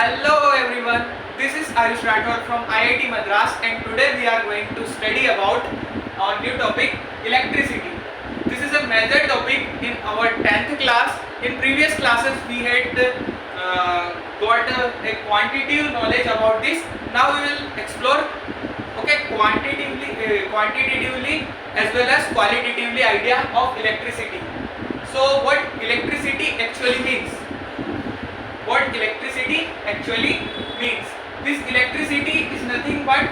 Hello everyone, this is Ayush Rathod from IIT Madras and today we are going to study about our new topic electricity. This is a major topic in our 10th class. In previous classes we had got a quantitative knowledge about this. Now we will explore quantitatively as well as qualitatively idea of electricity. So what electricity actually means? What electricity actually means? This electricity is nothing but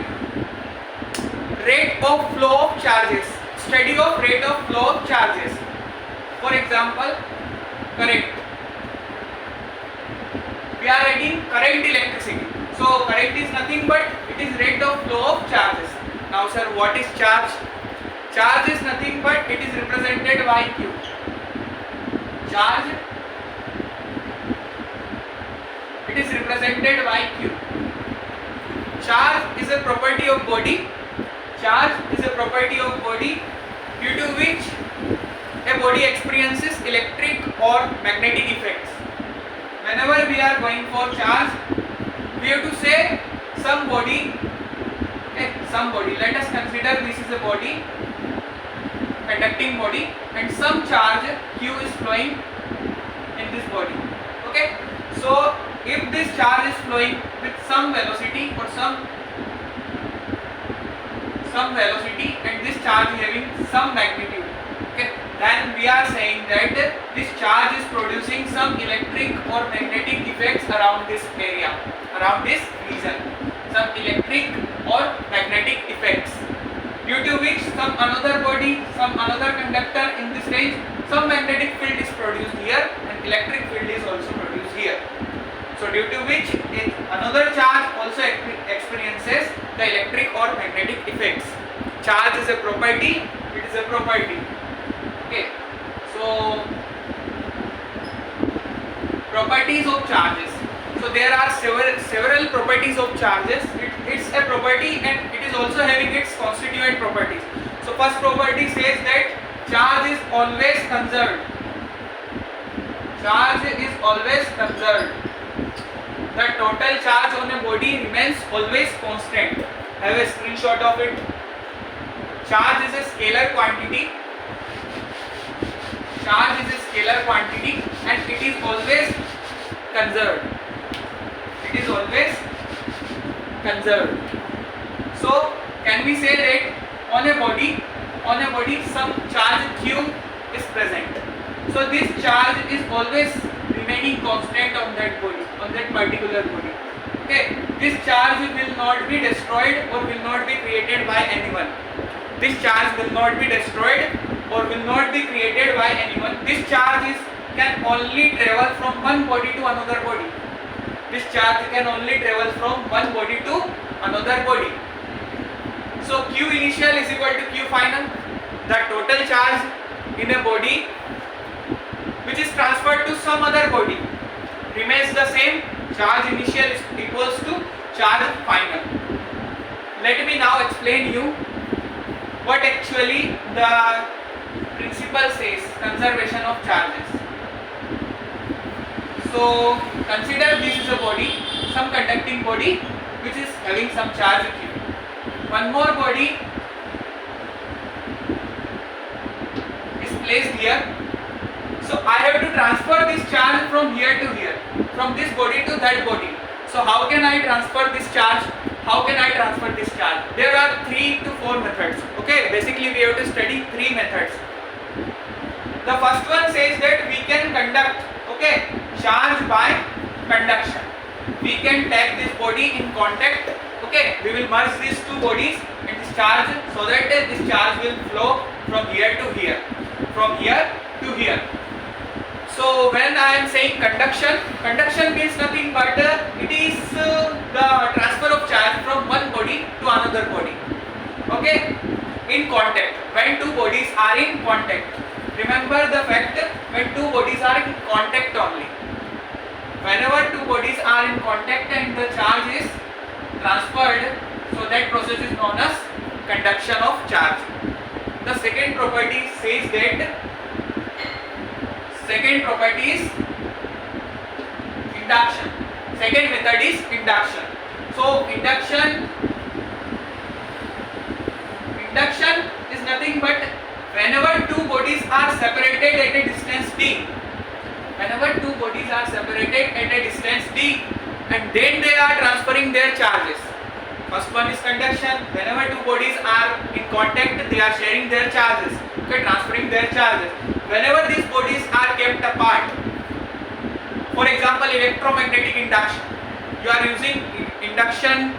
rate of flow of charges, study of rate of flow of charges. For example, current. We are reading current electricity. So current is nothing but it is rate of flow of charges. Now sir, what is charge? Charge is nothing but it is represented by Q. Charge, it is represented by Q. Charge is a property of body. Charge is a property of body due to which a body experiences electric or magnetic effects. Whenever we are going for charge, we have to say some body. Some body. Let us consider this is a body, conducting body, and some charge Q is flowing in this body. Okay. So if this charge is flowing with some velocity or some velocity and this charge is having some magnitude, okay, then we are saying that this charge is producing some electric or magnetic effects around this area, around this region, some electric or magnetic effects, due to which some another body, some another conductor in this range, some magnetic field is produced here and electric field is also produced here. So due to which another charge also experiences the electric or magnetic effects. Charge is a property, it is a property. Okay. So properties of charges. So there are several properties of charges. It's a property and it is also having its constituent properties. So first property says that charge is always conserved. Charge is always conserved. The total charge on a body remains always constant. I have a screenshot of it. Charge is a scalar quantity. Charge is a scalar quantity and it is always conserved. It is always conserved. So can we say that on a body some charge Q is present. So this charge is always remaining constant on that body, on that particular body. Okay, this charge will not be destroyed or will not be created by anyone. This charge will not be destroyed or will not be created by anyone. This charge can only travel from one body to another body. This charge can only travel from one body to another body. So Q initial is equal to Q final. The total charge in a body which is transferred to some other body remains the same. Charge initial is equals to charge final. Let me now explain you what actually the principle says, conservation of charges. So consider this is a body, some conducting body which is having some charge Q. One more body is placed here. So I have to transfer this charge from here to here, from this body to that body. So how can I transfer this charge? How can I transfer this charge? There are 3 to 4 methods. Okay, basically we have to study 3 methods. The first one says that we can conduct, okay, charge by conduction. We can take this body in contact, okay, we will merge these two bodies and this charge, so that this charge will flow from here to here, from here to here. So when I am saying conduction means nothing but it is the transfer of charge from one body to another body. Okay, in contact, when two bodies are in contact. Remember the fact when two bodies are in contact only. Whenever two bodies are in contact and the charge is transferred, so that process is known as conduction of charge. The second property says that Second property is induction. Second method is induction. So induction is nothing but whenever two bodies are separated at a distance d, whenever two bodies are separated at a distance d, and then they are transferring their charges. First one is conduction. Whenever two bodies are in contact, they are sharing their charges, okay, transferring their charges. Whenever these bodies are kept apart, for example, electromagnetic induction, you are using induction,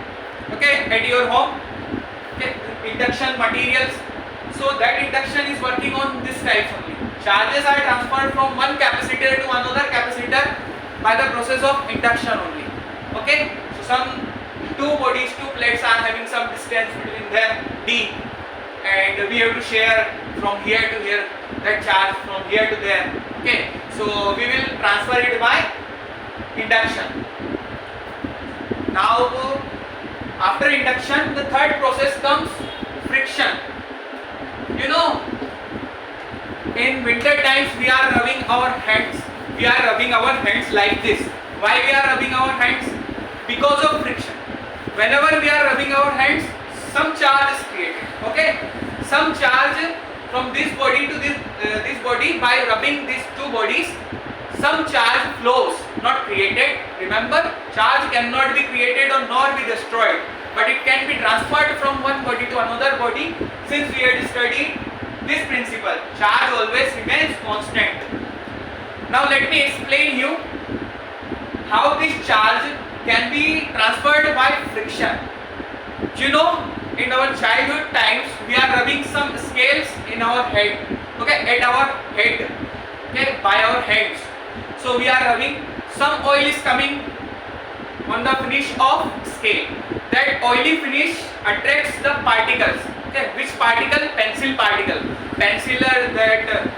okay, at your home, okay, induction materials. So that induction is working on this type only. Charges are transferred from one capacitor to another capacitor by the process of induction only. Okay, so some two plates are having some distance between them d, and we have to share from here to here that charge from here to there. Okay, so we will transfer it by induction. Now after induction, the third process comes friction. You know, in winter times we are rubbing our hands. We are rubbing our hands like this. Why we are rubbing our hands? Because of friction. Whenever we are rubbing our hands, some charge is created. Okay, some charge from this body to this body. By rubbing these two bodies, some charge flows, not created. Remember, charge cannot be created or nor be destroyed, but it can be transferred from one body to another body. Since we had studied this principle, charge always remains constant. Now let me explain you how this charge can be transferred by friction. You know, in our childhood times, we are rubbing some scales in our head, okay, at our head, okay, by our hands. So we are rubbing, some oil is coming on the finish of scale. That oily finish attracts the particles. Okay, which particle? Pencil particle. Penciler, that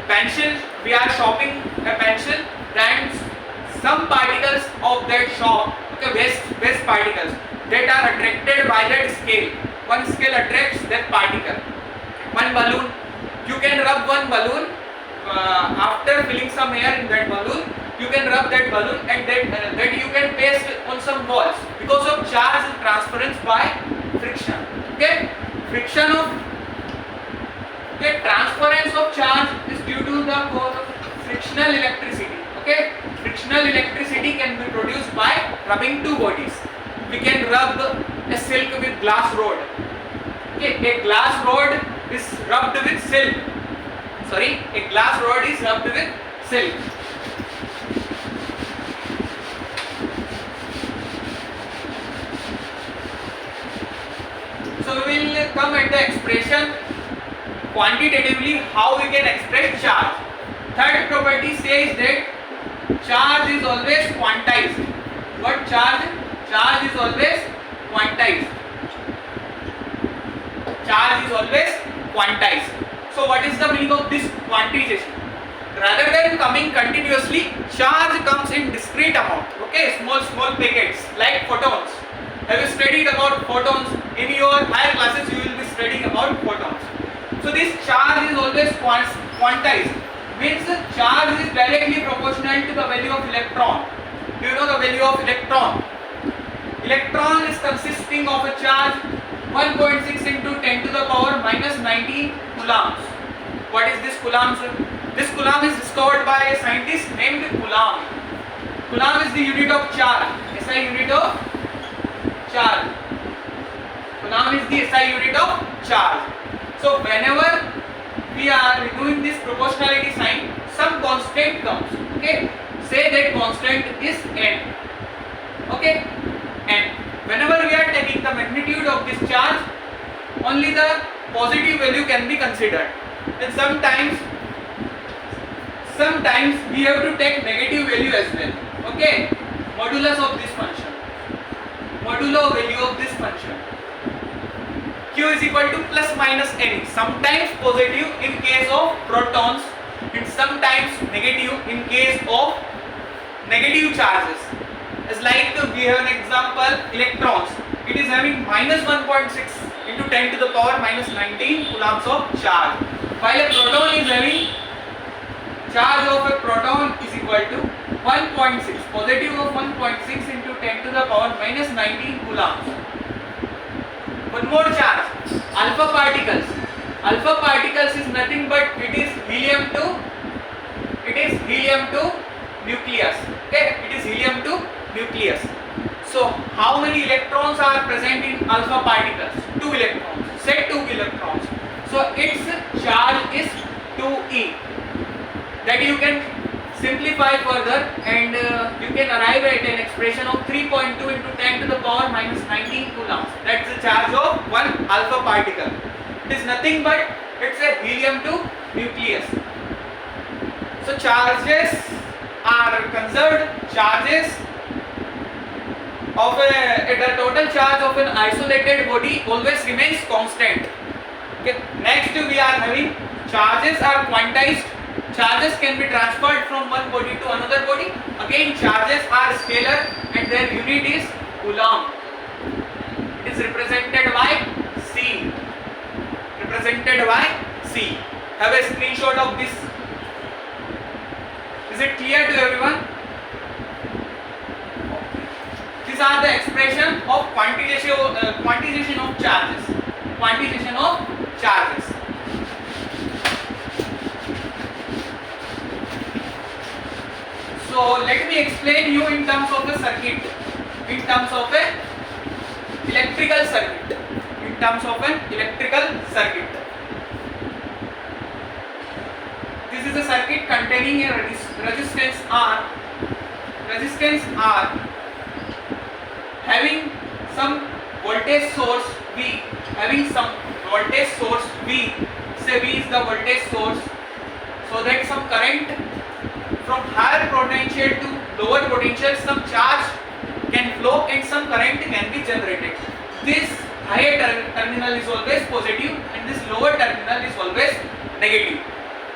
pencil, we are sharpening a pencil, then some particles of that sharp, okay, waste particles that are attracted by that scale. One scale attracts that particle. One balloon, you can rub one balloon. After filling some air in that balloon, you can rub that balloon, and that you can paste on some walls because of charge transference by friction. Okay, friction of transference of charge is due to the cause of frictional electricity. Okay, frictional electricity can be produced by rubbing two bodies. We can rub a silk with glass rod. Okay, a glass rod is rubbed with silk. Sorry, a glass rod is rubbed with silk. So we will come at the expression quantitatively how we can express charge. Third property says that charge is always quantized. What charge? Charge is always quantized. Charge is always quantized. So what is the meaning of this quantization? Rather than coming continuously, charge comes in discrete amount. Okay, small packets like photons. Have you studied about photons? In your higher classes, you will be studying about photons. So this charge is always quantized. Means charge is directly proportional to the value of electron. Do you know the value of electron? Electron is consisting of a charge 1.6 into 10 to the power minus 19 coulombs. What is this coulombs? This coulomb is discovered by a scientist named Coulomb. Coulomb is the unit of charge. SI unit of charge. Coulomb is the SI unit of charge. So whenever we are doing this proportionality sign, some constant comes. Okay, say that constant is n. Okay, n. Whenever we are taking the magnitude of this charge, only the positive value can be considered. And sometimes we have to take negative value as well. Okay, modulus of this function, modulo value of this function. Q is equal to plus minus n. Sometimes positive in case of protons, and sometimes negative in case of negative charges. As like we have an example, electrons. It is having minus 1.6 into 10 to the power minus 19 coulombs of charge, while a proton is having charge of a proton is equal to 1.6, positive of 1.6 into 10 to the power minus 19 coulombs. One more charge, alpha particles. Alpha particles is nothing but it is helium to nucleus. Okay, it is helium to nucleus. So how many electrons are present in alpha particles? 2 electrons. Say 2 electrons. So its charge is 2e. That you can simplify further and you can arrive at an expression of 3.2 into 10 to the power minus 19 coulombs. That's the charge of one alpha particle. It is nothing but it's a helium to nucleus. So charges are conserved charges of the total charge of an isolated body always remains constant. Okay. Next we are having charges are quantized. Charges can be transferred from one body to another body. Again, charges are scalar and their unit is coulomb. It is represented by C. Represented by C. Have a screenshot of this. Is it clear to everyone? These are the expression of quantization of charges. Quantization of charges. So let me explain you in terms of a circuit, in terms of a electrical circuit, in terms of an electrical circuit. This is a circuit containing a resistance R, having some voltage source V, say V is the voltage source, so that some current from higher potential to lower potential, some charge can flow and some current can be generated. This higher terminal is always positive and this lower terminal is always negative.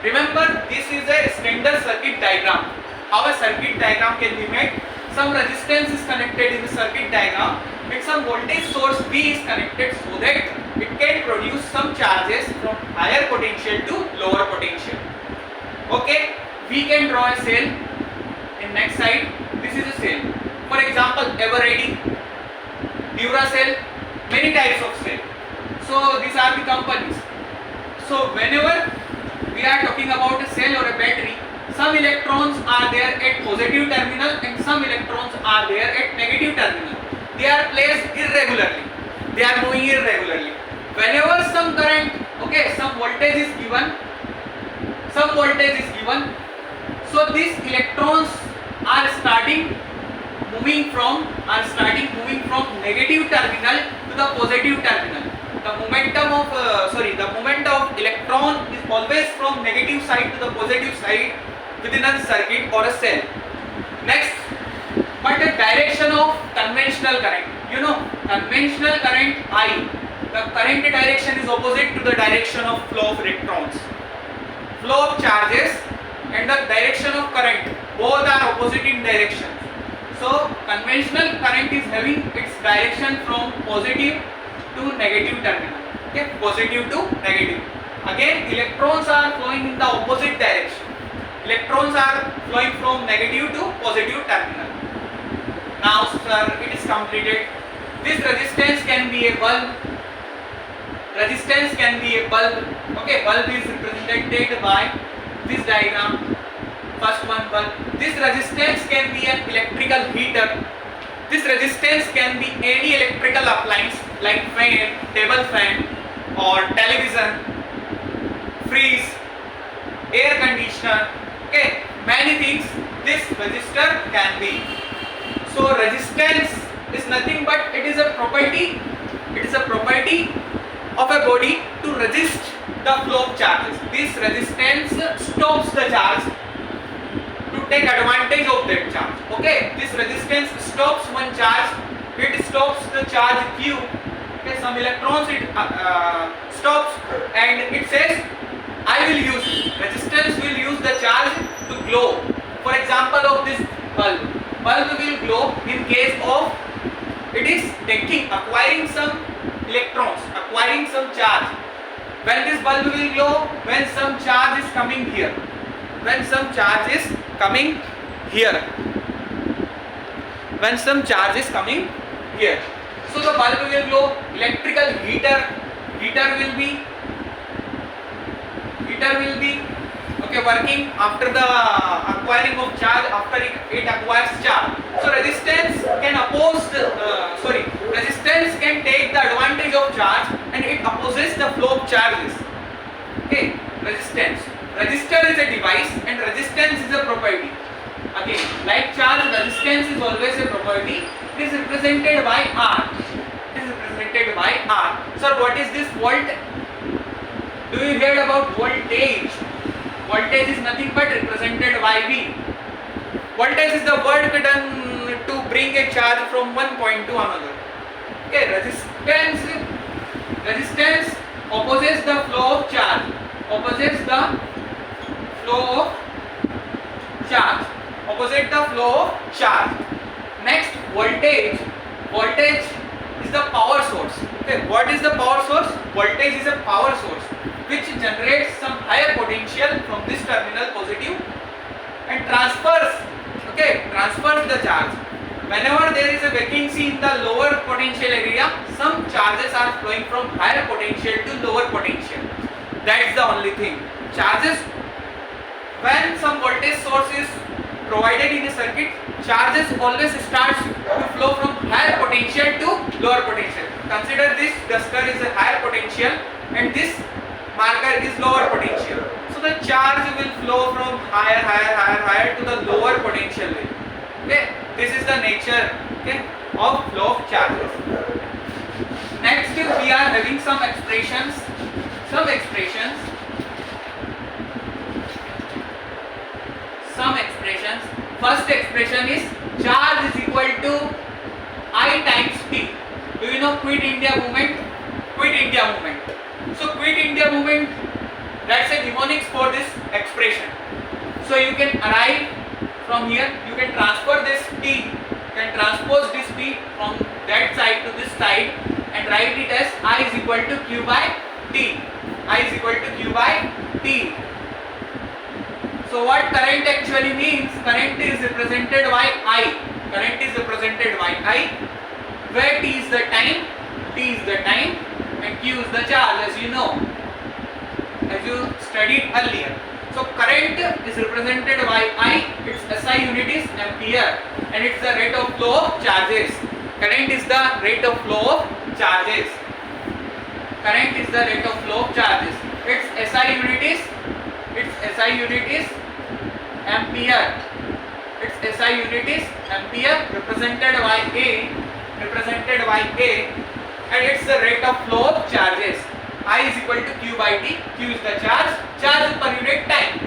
Remember, this is a standard circuit diagram. How a circuit diagram can be made? Some resistance is connected in the circuit diagram and some voltage source V is connected so that it can produce some charges from higher potential to lower potential. Okay, we can draw a cell in next slide. This is a cell. For example, Eveready, Duracell, many types of cell. So these are the companies. So whenever we are talking about a cell or a battery, some electrons are there at positive terminal and some electrons are there at negative terminal. They are placed irregularly. They are moving irregularly. Whenever some current, okay, some voltage is given, so these electrons are starting moving from negative terminal to the positive terminal. The moment of electron is always from negative side to the positive side within a circuit or a cell. Next, but the direction of conventional current. You know, conventional current I, the current direction is opposite to the direction of flow of electrons. Flow of charges and the direction of current, both are opposite in direction. So conventional current is having its direction from positive to negative terminal. Okay, positive to negative. Again, electrons are flowing in the opposite direction. Electrons are flowing from negative to positive terminal. Now sir, it is completed. This resistance can be a bulb. Okay, bulb is represented by this diagram. First one, bulb. This resistance can be an electrical heater. This resistance can be any electrical appliance like fan, table fan or television, fridge, air conditioner. Okay, many things this resistor can be. So resistance is nothing but it is a property of a body to resist the flow of charges. This resistance stops the charge to take advantage of that charge. Okay, this resistance stops one charge. It stops the charge Q. Okay, some electrons it stops and it says I will use, resistance will use the charge to glow. For example of this bulb will glow in case of it is acquiring some electrons, acquiring some charge. When this bulb will glow, when some charge is coming here. here, when some charge is coming here, so the bulb will glow. Electrical heater will be okay, working after the acquiring of charge, after it acquires charge. So resistance can take the advantage of charge and it opposes the flow of charges. Okay, resistor is a device and resistance is a property. Again, like charge, resistance is always a property. It is represented by R. Sir, what is this volt? Do you heard about voltage? Voltage is nothing but represented by V. Voltage is the work done to bring a charge from one point to another. Okay, resistance opposes the flow of charge. Next, voltage is the power source. Okay, what is the power source? Voltage is a power source which generates some higher potential from this terminal positive and transfers the charge. Whenever there is a vacancy in the lower potential area, some charges are flowing from higher potential to lower potential. That's the only thing. Charges, when some voltage source is provided in a circuit, charges always starts to flow from higher potential to lower potential. Consider this duster is a higher potential and this marker is lower potential. So the charge will flow from higher to the lower potential. Okay, this is the nature, okay, of flow of charges. Next, we are having some expressions. First expression is charge is equal to I times T. Do you know Quit India movement? So Quit India movement, that's a mnemonics for this expression. So you can arrive from here, you can transfer this T, transpose this T from that side to this side and write it as I is equal to Q by T. So what current actually means? Current is represented by I. Where T is the time, and Q is the charge, as you know, as you studied earlier. So current is represented by I, its SI unit is ampere, and it's the rate of flow of charges. Current is the rate of flow of charges. Its SI unit is ampere. Represented by A, and it's the rate of flow of charges. I is equal to Q by T. Q is the charge per unit time.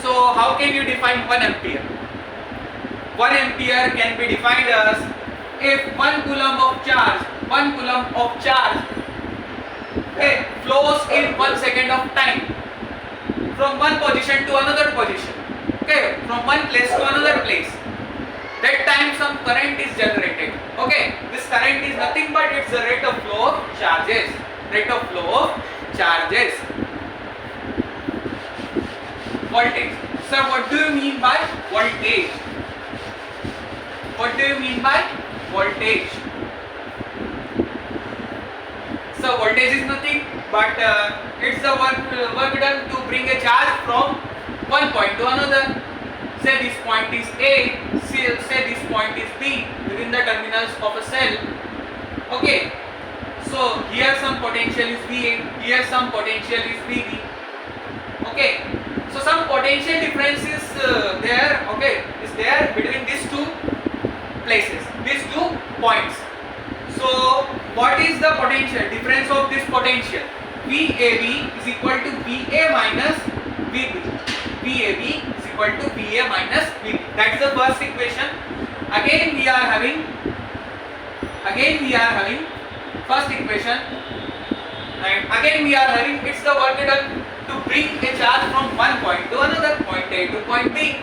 So how can you define 1 ampere? 1 ampere can be defined as if 1 coulomb of charge flows in 1 second of time from one position to another position, okay, from one place to another place. That time some current is generated. Okay, this current is nothing but it's the rate of flow of charges. Voltage. Sir, what do you mean by voltage? So voltage is nothing but it's the work done to bring a charge from one point to another. Say this point is A, say this point is B within the terminals of a cell. Okay, so here some potential is VA, here some potential is VB. Okay, so some potential difference is there. Okay, is there between these two places, these 2 points. So what is the potential difference of this potential? VAB is equal to VA minus VB. That's the first equation. Again we are having first equation, and again we are having it's the work done to bring a charge from one point to another, point A to point B.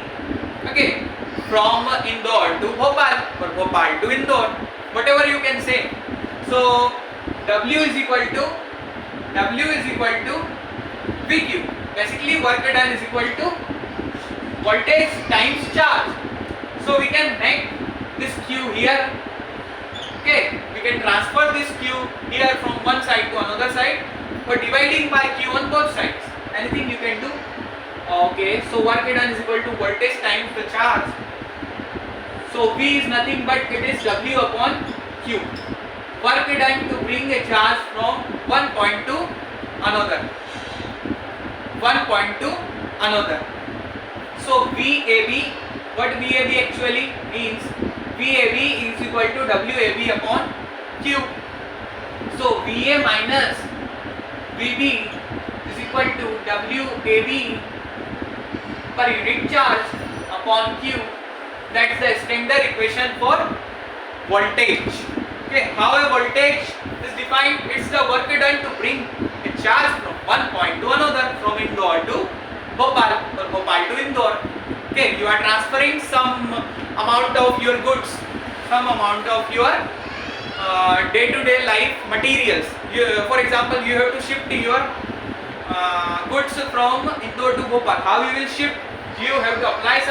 Okay, from Indore to Bhopal or Bhopal to Indore, whatever you can say. So W is equal to VQ. Basically work done is equal to voltage times charge. So we can make this Q here. Okay, we can transfer this Q here from one side to another side for dividing by Q on both sides. Anything you can do. Okay, so work done is equal to voltage times the charge. So V is nothing but it is W upon Q. Work done to bring a charge from one point to another. One point to another. So VAB, what VAB actually means? VAB is equal to WAB upon Q. So VA minus VB is equal to WAB per unit charge upon Q. That's the standard equation for voltage. Okay, how a voltage is defined? It's the work done to bring a charge from one point to another, from Indore to Bhopal or Bhopal to Indore. Okay, you are transferring some amount of your goods, some amount of your day-to-day life materials. For example, you have to shift your goods from Indore to Bhopal. How you will shift? You have to apply some